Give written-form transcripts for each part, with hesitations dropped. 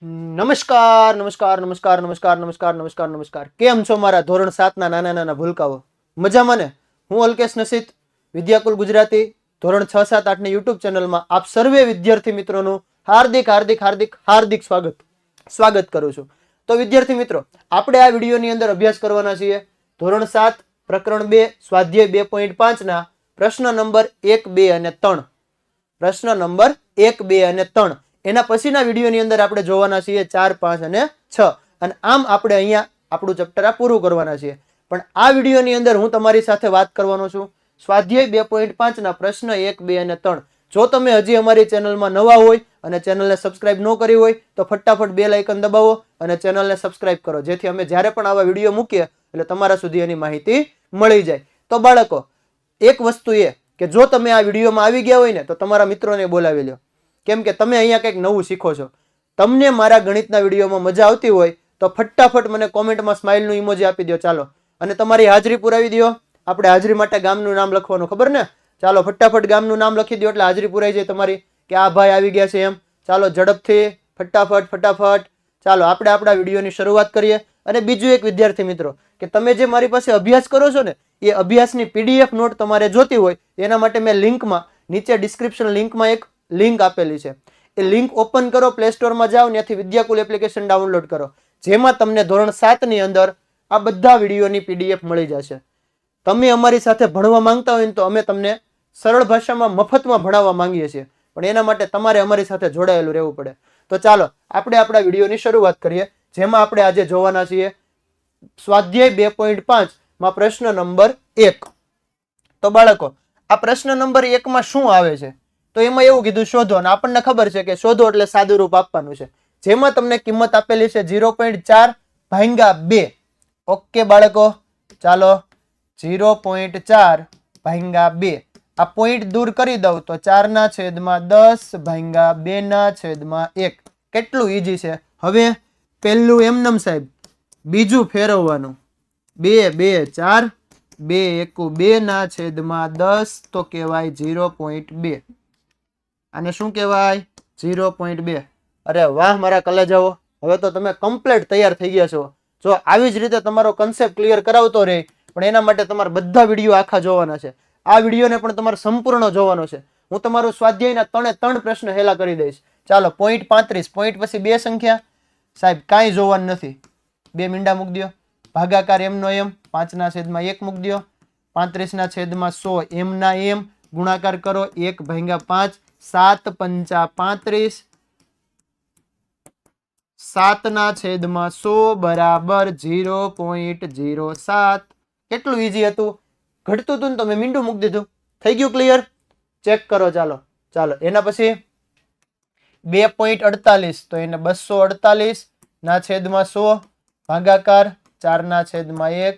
નમસ્કાર નમસ્કાર નમસ્કાર નમસ્કાર નમસ્કાર નમસ્કાર નમસ્કાર કેમ છો મારા ધોરણ 7 ના નાના નાના ભૂલકાઓ? મજામાં ને? હું અલ્કેશ નસીત, વિદ્યાકુલ ગુજરાતી ધોરણ 6 7 8 ની YouTube ચેનલમાં આપ સર્વે વિદ્યાર્થી મિત્રોનું હાર્દિક હાર્દિક હાર્દિક હાર્દિક સ્વાગત કરું છું. તો વિદ્યાર્થી મિત્રો, આપણે આ વિડિયોની અંદર અભ્યાસ કરવાના છીએ ધોરણ 7 પ્રકરણ 2 સ્વાધ્યાય 2.5 ના પ્રશ્ન નંબર 1 2 અને 3. પ્રશ્ન નંબર 1 2 અને 3 એના પછીના વિડીયોની અંદર આપણે જોવાના છીએ 4 5 અને 6 અને આમ આપણે અહીંયા આપણું ચેપ્ટર આ પૂરું કરવાના છીએ. પણ આ વિડીયોની અંદર હું તમારી સાથે વાત કરવાનો છું સ્વાધ્યાય 2.5 ના પ્રશ્ન 1 2 અને 3. જો તમે હજી અમારી ચેનલમાં નવા હોય અને ચેનલને સબસ્ક્રાઇબ ન કરી હોય તો ફટાફટ બેલ આઇકન દબાવો અને ચેનલને સબસ્ક્રાઇબ કરો, જેથી અમે જ્યારે પણ આવા વિડીયો મૂકીએ એટલે તમારા સુધી એની માહિતી મળી જાય. તો બાળકો, એક વસ્તુ એ કે જો તમે આ વિડીયોમાં આવી ગયા હોય ને તો તમારા મિત્રોને બોલાવી લો, કેમ કે તમે અહીંયા કંઈક નવું શીખો છો. તમને મારા ગણિતના વિડીયોમાં મજા આવતી હોય તો ફટાફટ મને કોમેન્ટમાં સ્માઇલનું ઇમોજી આપી દો. ચાલો, અને તમારી હાજરી પુરાવી દો. આપણે હાજરી માટે ગામનું નામ લખવાનું, ખબર ને? ચાલો ફટાફટ ગામનું નામ લખી દો એટલે હાજરી પુરાઈ જાય તમારી કે આ ભાઈ આવી ગયા છે એમ. ચાલો ઝડપથી ફટાફટ. ચાલો આપણે આપણા વિડીયોની શરૂઆત કરીએ. અને બીજું એક વિદ્યાર્થી મિત્રો, કે તમે જે મારી પાસે અભ્યાસ કરો છો ને એ અભ્યાસની PDF નોટ તમારે જોતી હોય એના માટે મેં લિંકમાં નીચે ડિસ્ક્રિપ્શન લિંકમાં એક લિંક આપેલી છે. એ લિંક ઓપન કરો, પ્લે સ્ટોરમાં જાઓ, ત્યાંથી વિદ્યાકુલ એપ્લિકેશન ડાઉનલોડ કરો, જેમાં તમને ધોરણ 7 ની અંદર આ બધા વિડીયોની PDF મળી જશે. તમે અમારી સાથે ભણવા માંગતા હોય તો અમે તમને સરળ ભાષામાં મફતમાં ભણાવવા માંગીએ છીએ, પણ એના માટે તમારે અમારી સાથે જોડાયેલું રહેવું પડે. તો ચાલો આપણે આપણા વિડીયોની શરૂઆત કરીએ, જેમાં આપણે આજે જોવાના છીએ સ્વાધ્યાય 2.5 માં પ્રશ્ન નંબર 1. તો બાળકો, આ પ્રશ્ન નંબર 1 માં શું આવે છે? તો એમાં એવું કીધું શોધો, અને આપણને ખબર છે કે શોધો એટલે સાદું રૂપ આપવાનું છે, જેમાં તમને કિંમત આપેલી છે 0.4 ભાગ્યા 2. ઓકે બાળકો, ચાલો 0.4 ભાગ્યા 2. આ પોઈન્ટ દૂર કરી દઉં તો 4/10 ભાગ્યા 2/1. કેટલું ઈઝી છે. હવે પહેલું એમનેમ સાહેબ, બીજું ફેરવવાનું 2 2 4 2 1 2/10 તો કહેવાય 0.2. આને શું કહેવાય? 0.2. અરે વાહ મારા કલેજાઓ, હવે તો તમે કમ્પ્લીટ તૈયાર થઈ ગયા છો. જો આવી જ રીતે તમારો કન્સેપ્ટ ક્લિયર કરાવતો રહે, પણ એના માટે તમારે બધા વિડીયો આખા જોવાના છે. આ વિડીયોને પણ તમારે સંપૂર્ણ જોવાનો છે. હું તમારું સ્વાધ્યાયના 3 પ્રશ્ન હેલા કરી દઈશ. ચાલો, પોઈન્ટ 35, પોઈન્ટ પછી 2 સંખ્યા સાહેબ કાંઈ જોવાનું નથી, 2 મીંડા મૂકી દો. ભાગાકાર એમનો એમ 5/1 મૂકી દો. 35/100 એમના એમ ગુણાકાર કરો 1/5. 7 5 35. 7/100 બરાબર 0.07. કેટલું ઈઝી હતું. ઘટતું હતું ને તો મેં મીંડું મૂકી દીધું. થઈ ગયું ક્લિયર? ચેક કરો. ચાલો એના પછી 2.48 તો એને 248/100 ભાગાકાર 4/1.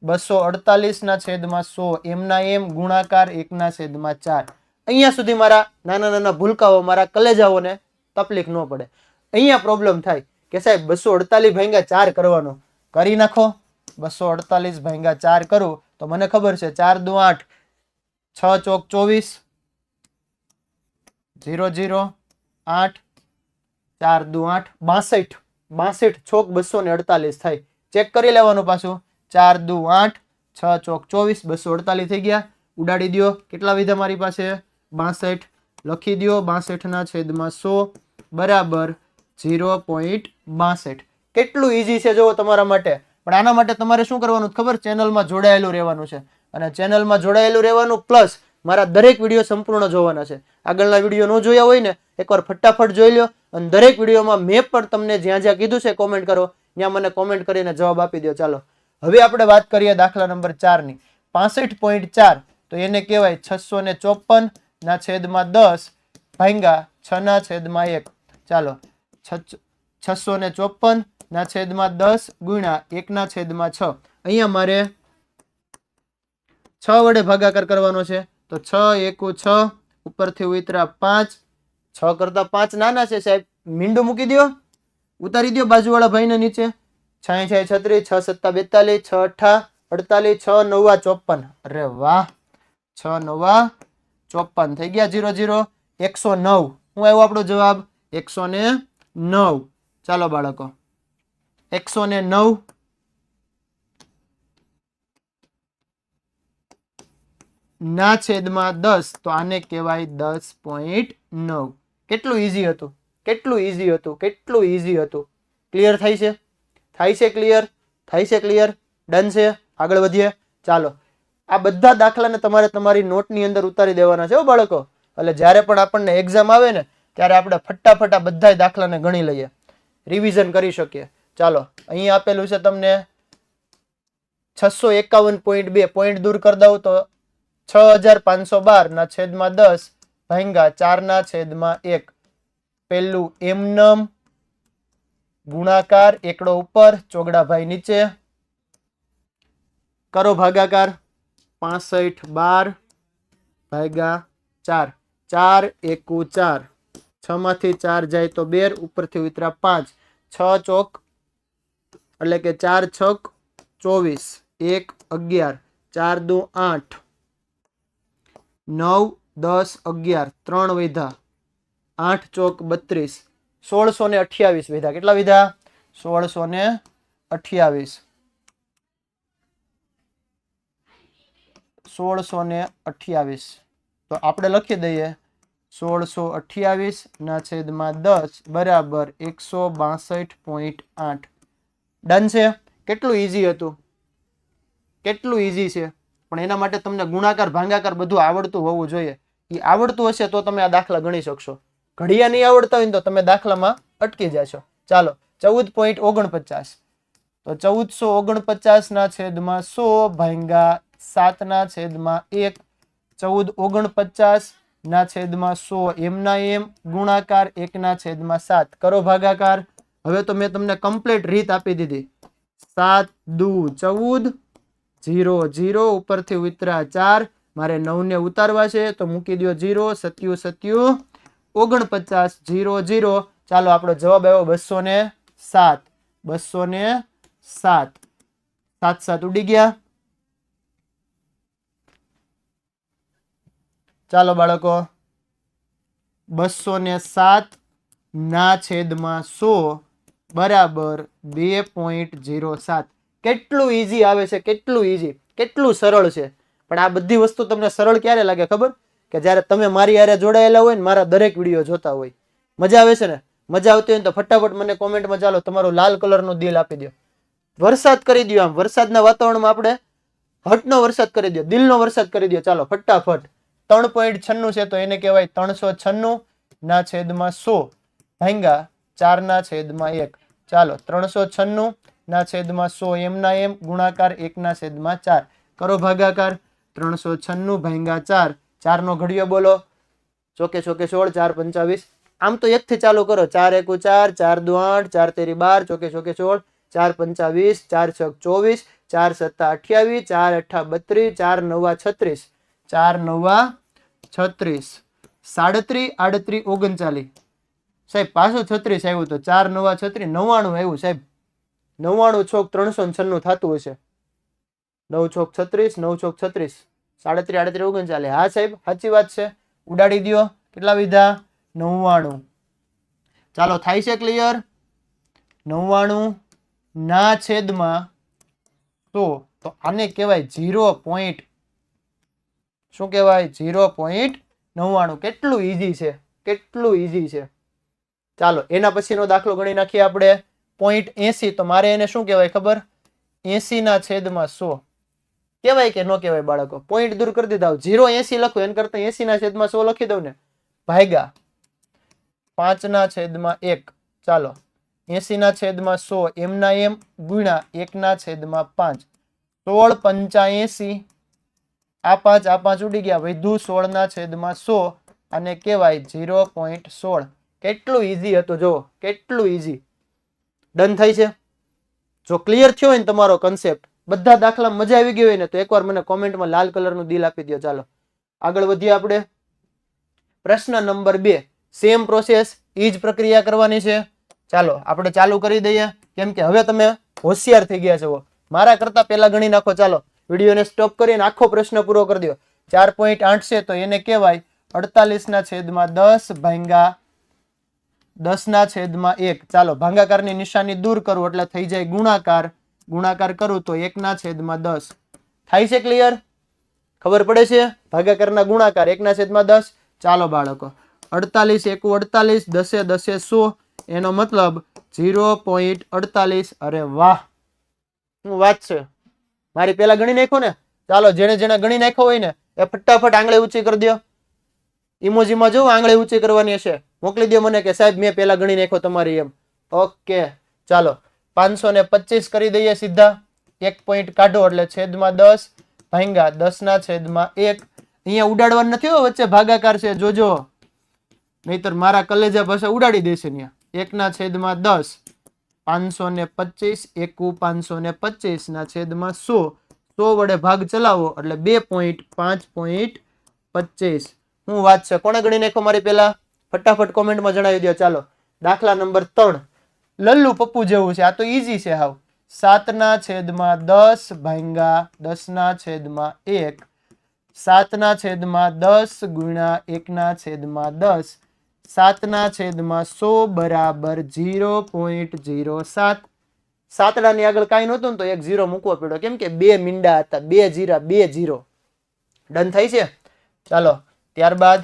248/100 એમના એમ ગુણાકાર 1/4. અહીંયા સુધી મારા નાના નાના ભૂલકાઓ, મારા કલેજાઓને તકલીફ ન પડે. અહીંયા પ્રોબ્લેમ થાય કે સાહેબ 248/4 કરવાનો. કરી નાખો. 248/4 કરું તો મને ખબર છે 4 દુ 8, 6 ચોક 24, 0 0 8, 4 દુ 8 62, 62 ચોક 248 થાય. ચેક કરી લેવાનું પાછું. 4 દુ 8, 6 ચોક 24, 248 થઈ ગયા. ઉડાડી દો. કેટલા વિધા મારી પાસે? 62. લખી દો 62/100 બરાબર 0.62. કેટલું ઈઝી છે જો તમારા માટે. પણ આના માટે તમારે શું કરવાનું ખબર? ચેનલમાં જોડાયેલું રહેવાનું છે. અને ચેનલમાં જોડાયેલું રહેવાનું પ્લસ મારા દરેક વિડીયો સંપૂર્ણ જોવાના છે. આગળના વિડીયો ન જોયા હોય ને એકવાર ફટાફટ જોઈ લો, અને દરેક વિડીયોમાં મેં પણ તમને જ્યાં જ્યાં કીધું છે કોમેન્ટ કરો, ત્યાં મને કોમેન્ટ કરીને જવાબ આપી દો. ચાલો હવે આપણે વાત કરીએ દાખલા નંબર 4 ની. 65.4 તો એને કહેવાય 654/10 ભાગ્યા 6/1. ચાલો 654/10 ગુણ્યા 1/6. અહીંયા મારે 6 વડે ભાગાકાર કરવાનો છે. તો 6 1 6 ઉપરથી ઉતરા 5. 6 કરતા 5 નાના છે સાહેબ, મીંડું મૂકી દો, ઉતારી દો બાજુવાળા ભાઈને નીચે. 6 6 36, 6 7 42, 6 8 48, 6 9 54. અરે વાહ, 6 9 54 થઈ ગયા. 0 0 109. શું આવ્યો આપણો જવાબ? 109. ચાલો બાળકો 109 ના છેદમાં 10, તો આને કહેવાય 10.9. કેટલું ઈઝી હતું, કેટલું ઈઝી હતું, કેટલું ઈઝી હતું. ક્લિયર થાય છે? થાય છે ક્લિયર? થાય છે ક્લિયર? ડન છે? આગળ વધીએ. ચાલો આ બધા દાખલાને તમારે તમારી નોટની અંદર ઉતારી દેવાના છે હો બાળકો. એટલે જ્યારે પણ આપણને એક્ઝામ આવે ને ત્યારે આપણે ફટાફટ બધા દાખલાને ગણી લઈએ, રિવિઝન કરી શકીએ. ચાલો અહીં આપેલું છે તમને 651.2. પોઈન્ટ દૂર કરી દઉં તો 6512 ના છેદમાં 10 ભાગ્યા 4 ના છેદમાં 1. પેલું એમનમ ગુણાકાર, એકડો ઉપર ચોગડાભાઈ નીચે, કરો ભાગાકાર. 6512 ભાગ્યા 4. 4 એકુ 4, 6 માંથી 4 જાય તો 2, ઉપરથી ઉતરા 5. 6 ચોક એટલે કે 4 છક 24, 1 11, 4 દુ 8, 9 10 11, 3 વધ્યા, 8 ચોક 32, 1628 વધ્યા. કેટલા વધ્યા? 1628. 1628 તો આપણે લખી દઈએ 1628 ના છેદમાં 10 બરાબર 162.8. ડન છે? કેટલું ઈઝી હતું, કેટલું ઈઝી છે. પણ એના માટે તમને ગુણાકાર ભાગાકાર બધું આવડતું હોવું જોઈએ. એ આવડતું હશે તો તમે આ દાખલા ગણી શકશો. ઘડિયા નહીં આવડતા હોય તો તમે દાખલામાં અટકી જશો. ચાલો 14.49, તો 1449 ના છેદમાં 100 ભાગ્યા 7 ના છેદમાં 1. 1449 ના છેદમાં 100 એમના એમ ગુણાકાર 1 ના છેદમાં 7. કરો ભાગાકાર. હવે તો મેં તમને કમ્પ્લીટ રીત આપી દીધી. 7 દુ 14, 0 0, ઉપરથી ઉતરા 4. મારે 9 ને ઉતારવા છે તો મૂકી દો 0. 7 7 49, 0 0. ચાલો આપણો જવાબ આવ્યો 207. 207. 7 7 ઉડી ગયા. ચાલો બાળકો 207 ના છેદમાં 100 બરાબર 2.07. કેટલું ઈઝી આવે છે, કેટલું ઈઝી, કેટલું સરળ છે. પણ આ બધી વસ્તુ તમને સરળ ક્યારે લાગે ખબર? કે જ્યારે તમે મારી હારે જોડાયેલા હોય ને, મારા દરેક વિડીયો જોતા હોય. મજા આવે છે ને? મજા આવતી હોય ને તો ફટાફટ મને કોમેન્ટમાં ચાલો તમારું લાલ કલરનું દિલ આપી દો. વરસાદ કરી દો. આમ વરસાદના વાતાવરણમાં આપણે હટનો વરસાદ કરી દો, દિલનો વરસાદ કરી દો. ચાલો ફટાફટ. 3.96 છે તો એને કહેવાય 396 ના છેદમાં 100 ભાગ્યા 4 ના છેદમાં 1. ચાલો 396 ના છેદમાં 100 એમના એમ ગુણાકાર 1 ના છેદમાં 4. કરો ભાગાકાર. 396 ભાગ્યા 4. 4 નો ઘડિયો બોલો. ચોકે ચોકે 16, 4 25. આમ તો 1 થી ચાલુ કરો. 4 એકુ 4, 4 દુ 8, 4 તેરી 12, ચોકે ચોકે 16, 4 25, 4 છક 24, 4 સત્તા 28, 4 અઠ્ઠા 32, 4 નવા 36, 4 નવા 36, 37 38 39. સાહેબ પાછું 36 આવ્યું તો 4 નવા 36, 99 આવ્યું સાહેબ. 99 છોક 396 થતું હશે. 9 છોક 36, 9 છોક 36, 37 38 39. હા સાહેબ સાચી વાત છે. ઉડાડી દો. કેટલા વિધા? 99. ચાલો થાય છે ક્લિયર? 99 ના છેદમાં 100 તો આને કહેવાય 0. શું કહેવાય? 0.99. કેટલું ઈઝી છે, કેટલું ઈઝી છે. ચાલો એના પછીનો દાખલો ગણી નાખીએ આપણે. 0.80 તો મારે એને શું કહેવાય ખબર? 80 ના છેદમાં 100 કહેવાય કે ન કહેવાય બાળકો? પોઈન્ટ દૂર કરી દીધા. 0.80 લખું એને કરતા 80 ના છેદમાં 100 લખી દઉં ને. ભાગ્યા 5 ના છેદમાં 1. ચાલો 80 ના છેદમાં 100 એમના એમ ગુણ્યા 1 ના છેદમાં 5. 16 85. આ 5 ઉડી ગયા. વધુ 16 ના છેદમાં 100 અને કહેવાય 0.16. કેટલું ઈઝી હતું જો, કેટલું ઈઝી. ડન થાય છે? જો ક્લિયર થયો હોય ને તમારો કન્સેપ્ટ, બધા દાખલા મજા આવી ગઈ હોય ને તો એકવાર મને કોમેન્ટમાં લાલ કલરનું દિલ આપી દો. ચાલો આગળ વધીએ આપણે. પ્રશ્ન નંબર 2. સેમ પ્રોસેસ, ઈ જ પ્રક્રિયા કરવાની છે. ચાલો આપણે ચાલુ કરી દઈએ, કેમ કે હવે તમે હોશિયાર થઈ ગયા છો. મારા કરતા પહેલા ગણી નાખો. ચાલો વિડીયોને સ્ટોપ કરીને આખો પ્રશ્ન પૂરો કરી દો. 4.8 છે તો એને કહેવાય 48 ના છેદમાં 10 ભાગ્યા 10/1. ચાલો ભાગાકારની નિશાની દૂર કરું એટલે થઈ જાય ગુણાકાર. ગુણાકાર કરું તો 1/10. થાય છે ક્લિયર? ખબર પડે છે? ભાગાકારના ગુણાકાર 1/10. ચાલો બાળકો 48 × 1 = 48, 10 10 100, એનો મતલબ 0.48. અરે વાહ, શું વાત છે! મારી પેલા ગણી નાખો ને. ચાલો જેને જેને ગણી નાખ્યો હોય ને એ ફટાફટ આંગળી ઊંચી કરી દો. ઇમોજીમાં જો આંગળી ઊંચી કરવાની હશે, મોકલી દો મને કે સાહેબ મેં પેલા ગણી નાખ્યો તમારી એમ. ઓકે ચાલો 525 કરી દઈએ સીધા. 1 પોઈન્ટ કાઢો એટલે છેદમાં 10 ભાગ્યા 10/1. અહીંયા ઉડાડવાનું નથી હો, વચ્ચે ભાગાકાર છે જોજો, નહીતર મારા કલેજા પાસે ઉડાડી દેશે. ત્યાં 1/10. 525 એકુ 525/100. 100 વડે ભાગ ચલાવો એટલે 2.5.25. શું વાત છે! કોણે ગણી નાખો મારી પેલા? ફટાફટ કોમેન્ટમાં જણાવી દો. ચાલો દાખલા નંબર 3 લલ્લુ પપ્પુ જેવું છે. આ તો ઈઝી છે હાવ. 7/10 ભાગ્યા 10/1. 7/10 ગુણ્યા 1/10. 7/100 બરાબર 0.07. સાતડાની આગળ કાંઈ નહોતું ને તો એક 0 મૂકવો પડ્યો, કેમ કે 2 મીંડા હતા. 2 0 2 0. ડન થાય છે? ચાલો ત્યારબાદ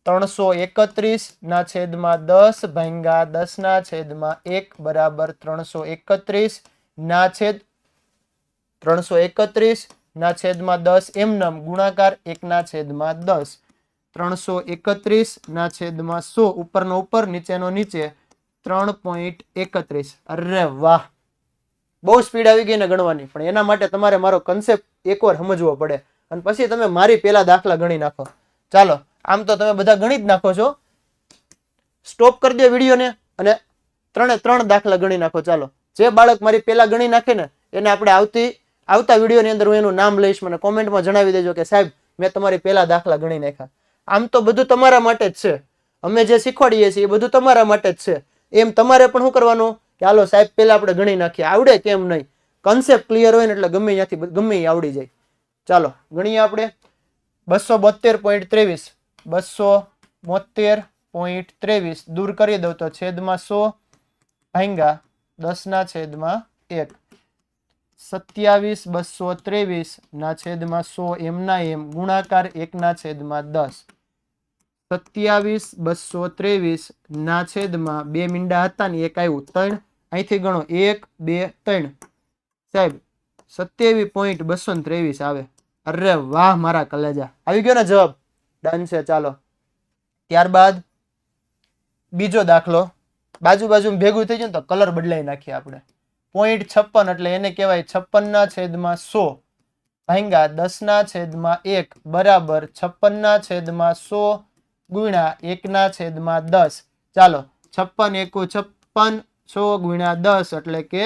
331/10 ભાગ્યા 10/1 બરાબર 331/10 એમનેમ ગુણાકાર 1/10. 331/100 ઉપરનો ઉપર નીચેનો નીચે 3.31. અરે વાહ, બહુ સ્પીડ આવી ગઈ ને ગણવાની. પણ એના માટે તમારે મારો કન્સેપ્ટ એકવાર સમજવો પડે અને પછી તમે મારી પેલા દાખલા ગણી નાખો. ચાલો આમ તો તમે બધા ગણી જ નાખો છો. સ્ટોપ કરી દો વિડીયોને અને 3 દાખલા ગણી નાખો. ચાલો જે બાળક મારી પેલા ગણી નાખે ને એને આપણે આવતા વિડીયોની અંદર હું એનું નામ લઈશ. મને કોમેન્ટમાં જણાવી દેજો કે સાહેબ મેં તમારી પેલા દાખલા ગણી નાખ્યા. આમ તો બધું તમારા માટે જ છે. અમે જે શીખવાડીએ છીએ એ બધું તમારા માટે જ છે. એમ તમારે પણ શું કરવાનું કે હાલો સાહેબ પેલા આપણે ગણી નાખીએ. આવડે કેમ નહીં? કન્સેપ્ટ ક્લિયર હોય ને એટલે ગમે ત્યાંથી ગમે આવડી જાય. ચાલો ગણીએ આપણે. 272.23. 272.23 દૂર કરી દઉં તો છેદમાં 100 ભાગ્યા 10/1. 27,223/100 એમના એમ ગુણાકાર 1/10. 27,223 2 મીંડા હતા ને એક આવ્યું 3. અહીંથી ગણો 1 2 3. સાહેબ 27.223 આવે. અરે વાહ મારા કલેજા, આવી ગયો ને જવાબ. ડન છે. ચાલો ત્યારબાદ બીજો દાખલો. બાજુ ભેગું થઈ ગયું તો કલર બદલાઈ નાખીએ આપણે. 0.56 એટલે એને કહેવાય 56/100 ભાગ્યા 10/1 બરાબર 56/100 ગુણ્યા 1/10. ચાલો 56 એકુ 56, 100 ગુણ્યા 10 એટલે કે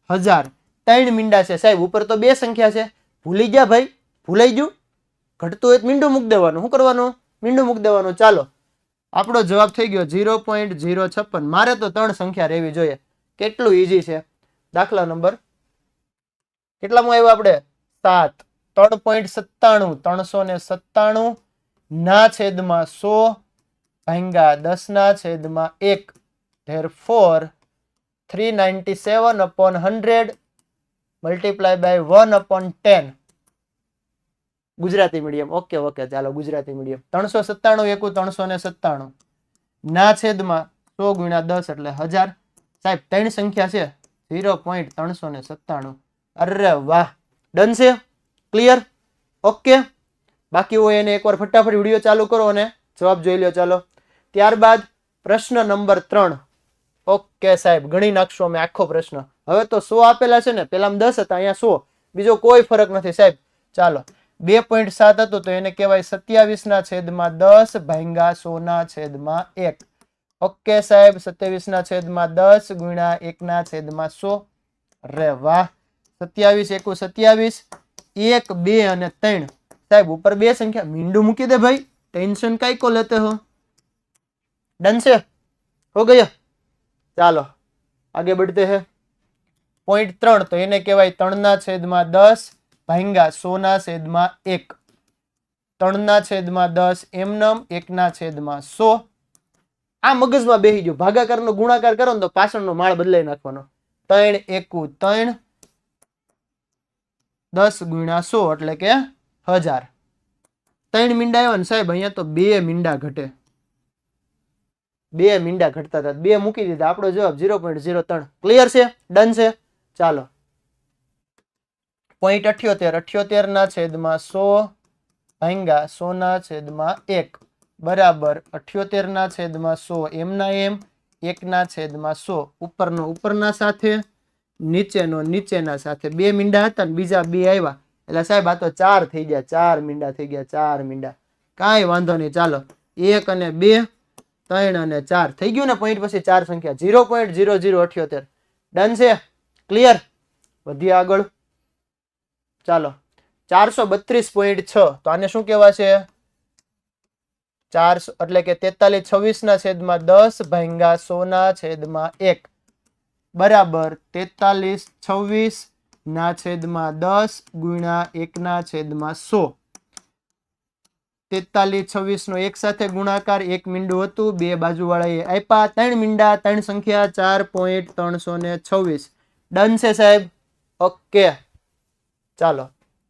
1000. 3 મીંડા છે સાહેબ. ઉપર તો 2 સંખ્યા છે. ભૂલી ગયા ભાઈ? ભૂલાઈ ગયું? ઘટતું હોય તો મીંડું મૂકી દેવાનું. શું કરવાનું? મીંડું મૂકી દેવાનું. ચાલો આપણો જવાબ થઈ ગયો 0.056. મારે તો 3 સંખ્યા રહેવી જોઈએ. કેટલું ઈઝી છે. દાખલા નંબર કેટલામાં આવ્યો આપણે? 7. 3.97 397 ના છેદમાં 100 ભાગ્યા 10/1. Therefore 397/100 multiply by 1/10. Gujarati medium. Okay ચાલો ગુજરાતી મીડિયમ. 397 એકુ 397 ના છેદમાં 100 ગુણ્યા 10 એટલે 1000. સાહેબ 3 સંખ્યા છે 0.397. અરે વાહ, ડન છે. ક્લિયર? ઓકે. બાકી હોય એને એકવાર ફટાફટ વિડીયો ચાલુ કરો અને જવાબ જોઈ લો. ચાલો ત્યારબાદ પ્રશ્ન નંબર 3. ઓકે સાહેબ ગણી નાખશો અમે આખો પ્રશ્ન. હવે તો 100 આપેલા છે ને, પેલામાં 10 હતા, અહીંયા 100. બીજો કોઈ ફરક નથી સાહેબ. ચાલો 2.7 હતું તો એને કહેવાય 27/10 ભાગ્યા 100/1. ઓકે સાહેબ 27/10 ગુણ્યા 1/100. અરે વાહ, 27 એકુ 27, 1 2 અને 3. સાહેબ ઉપર 2 સંખ્યા. મીંડું મૂકી દે ભાઈ, ટેન્શન કાઈ કો લેતે હો. डन से हो गया. ચાલો આગે बढ़ते हैं. 0.3 તો એને કહેવાય 3/10 ભાગ્યા 100/1. 3/10 એમનમ 1/100. આ મગજમાં બેસી ગયો. ભાગાકારનો ગુણાકાર કરો ને તો પાછળનો માળ બદલાઈ નાખવાનો. 3 એકુ 3 10 ગુણ્યા 100 એટલે કે 1000. 3 મીંડા આવ્યા ને સાહેબ, અહીંયા તો 2 મીંડા ઘટે. 2 મીંડા ઘટતા હતા, 2 મૂકી દીધા. આપણો જવાબ 0.03. ક્લિયર છે? ડન છે? ચાલો. 0.78 78 ના છેદમાં 100 ભાગ્યા 100 ના છેદમાં 1 બરાબર 78 ના છેદમાં 100 એમના એમ 1 ના છેદમાં 100. ઉપરનો ઉપરના સાથે, નીચેનો નીચેના સાથે. 2 મીંડા હતા ને બીજા 2 આવ્યા એટલે સાહેબ આ તો 4 થઈ ગયા. 4 મીંડા થઈ ગયા. 4 મીંડા. કાંઈ વાંધો નહીં. ચાલો 1 અને 2 3 અને 4 થઈ ગયું ને. પોઈન્ટ પછી 4 સંખ્યા 0.0078. ડન છે? ક્લિયર? વધીએ આગળ. ચાલો 432.6 તો આને શું કહેવાશે? 400 એટલે કે 43 26 ના છેદમાં 10 ભાગ્યા 100 ના છેદમાં 1 બરાબર 43 26 ના છેદમાં 10 ગુણ્યા 1 ના છેદમાં 100. 43 26 નો એક સાથે ગુણાકાર, 1 મીંડું હતું, 2 બાજુવાળાએ આપ્યા, 3 મીંડા, 3 સંખ્યા 4.326. ડન છે સાહેબ? ઓકે. ચાલો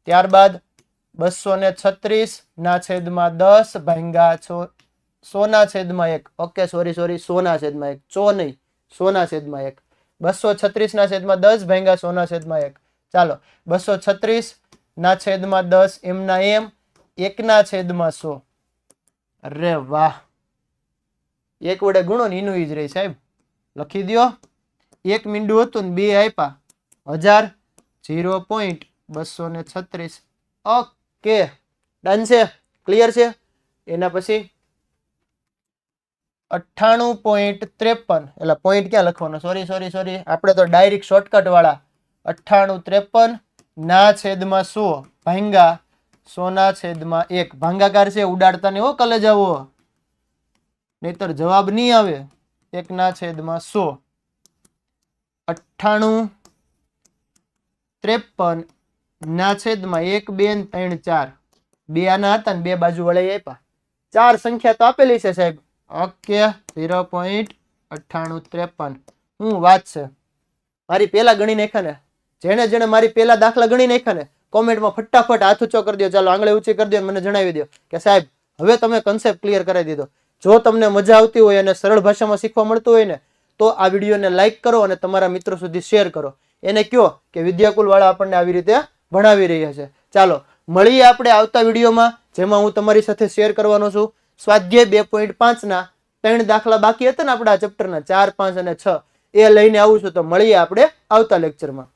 ત્યારબાદ 236 ના છેદમાં 10 ભાગ્યા 100 ના છેદમાં 1. ઓકે સોરી 100 ના છેદમાં 1. 100 નહીં, 100 ના છેદમાં 1. 236 ના છેદમાં 10 ભાગ્યા 100 ના છેદમાં 1. ચાલો 236 ના છેદમાં 10 એમના એમ 1 ના છેદમાં 100. અરે વાહ, 1 વડે ગુણો ને એનું જ રહી સાહેબ. લખી દો. 1 મીંડું હતું ને 2 આપ્યા 1000 0.236. ઓકે ડન છે? ક્લિયર છે? એના પછી 98.53 એટલે પોઈન્ટ ક્યાં લખવાનો? સોરી આપણે તો ડાયરેક્ટ શોર્ટકટ વાળા. 98 ના છેદમાં 100 ભાગ્યા 100 ના છેદમાં 1. ભાંગાકાર છે, ઉડાડતા ને હો કલે જાવો, નહીતર જવાબ નહીં આવે. 1 ના છેદમાં 100. 98 53 ના છેદમાં 1 2 3 4. 2 આના હતા ને 2 બાજુ વળે આપ્યા. 4 સંખ્યા તો આપેલી છે સાહેબ. ઓકે 0.9853. હું વાત છે. મારી પેલા ગણી નાખ્યા ને, જેને મારી પેલા દાખલા ગણી નાખ્યા ને કોમેન્ટમાં ફટાફટ હાથ ઊંચો કરી દો. ચાલો આંગળી ઊંચી કરી દો અને મને જણાવી દો કે સાહેબ હવે તમે કન્સેપ્ટ ક્લિયર કરાવી દીધો. જો તમને મજા આવતી હોય અને સરળ ભાષામાં શીખવા મળતું હોય ને તો આ વિડીયોને લાઈક કરો અને તમારા મિત્રો સુધી શેર કરો. એને કહો કે વિદ્યાકુલ વાળા આપણને આવી રીતે ભણાવી રહ્યા છે. ચાલો મળીએ આપણે આવતા વિડીયોમાં, જેમાં હું તમારી સાથે શેર કરવાનો છું સ્વાધ્યાય 2.5 ના 3 દાખલા બાકી હતા ને આપણા ચેપ્ટરના 4 5 અને 6 એ લઈને આવું છું. તો મળીએ આપણે આવતા લેક્ચરમાં.